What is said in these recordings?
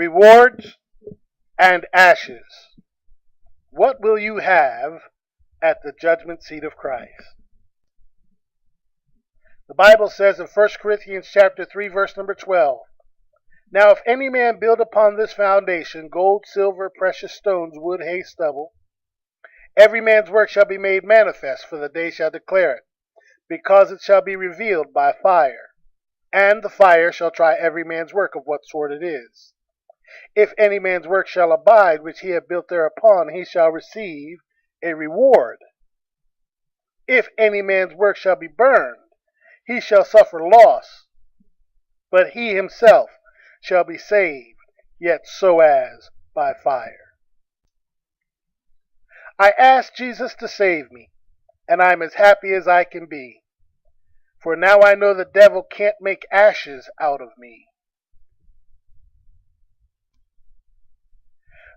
rewards, and ashes. What will you have at the judgment seat of Christ? The Bible says in 1 Corinthians chapter 3, verse number 12, "Now if any man build upon this foundation gold, silver, precious stones, wood, hay, stubble, every man's work shall be made manifest, for the day shall declare it, because it shall be revealed by fire. And the fire shall try every man's work of what sort it is. If any man's work shall abide, which he hath built thereupon, he shall receive a reward. If any man's work shall be burned, he shall suffer loss, but he himself shall be saved, yet so as by fire." I asked Jesus to save me, and I'm as happy as I can be. For now I know the devil can't make ashes out of me.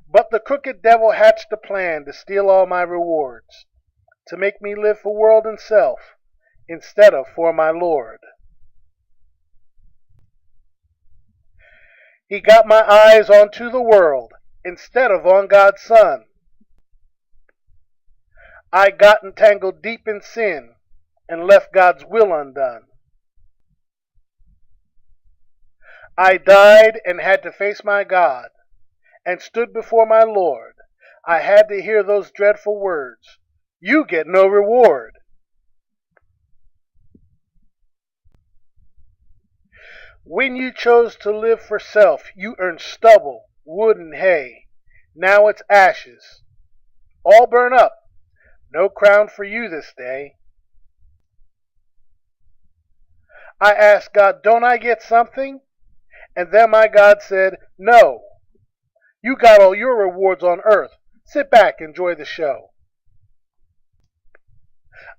But the crooked devil hatched a plan to steal all my rewards, to make me live for world and self instead of for my Lord. He got my eyes onto the world instead of on God's Son. I got entangled deep in sin and left God's will undone. I died and had to face my God, and stood before my Lord. I had to hear those dreadful words, "You get no reward." When you chose to live for self, you earned stubble, wood, and hay. Now it's ashes. All burn up. No crown for you this day. I asked God, "Don't I get something?" And then my God said, "No. You got all your rewards on earth. Sit back, enjoy the show."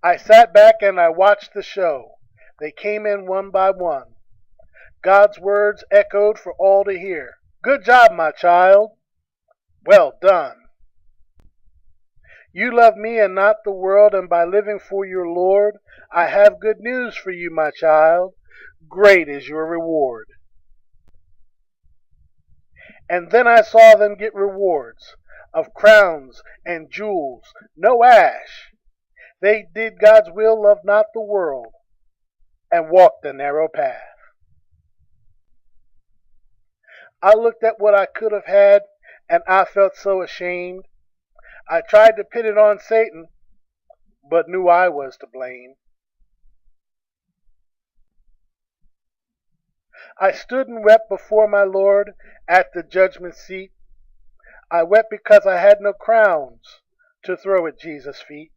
I sat back and I watched the show. They came in one by one. God's words echoed for all to hear. "Good job, my child. Well done. You love me and not the world, and by living for your Lord, I have good news for you, my child. Great is your reward." And then I saw them get rewards of crowns and jewels, no ash. They did God's will, loved not the world, and walked the narrow path. I looked at what I could have had, and I felt so ashamed. I tried to pin it on Satan, but knew I was to blame. I stood and wept before my Lord at the judgment seat. I wept because I had no crowns to throw at Jesus' feet.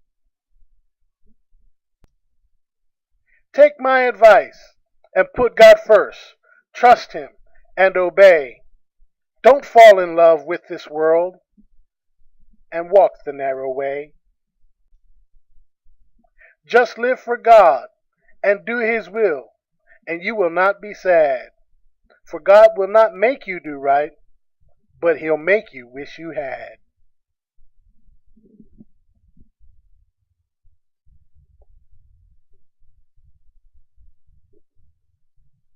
Take my advice and put God first. Trust Him and obey. Don't fall in love with this world and walk the narrow way. Just live for God and do His will, and you will not be sad. For God will not make you do right, but He'll make you wish you had.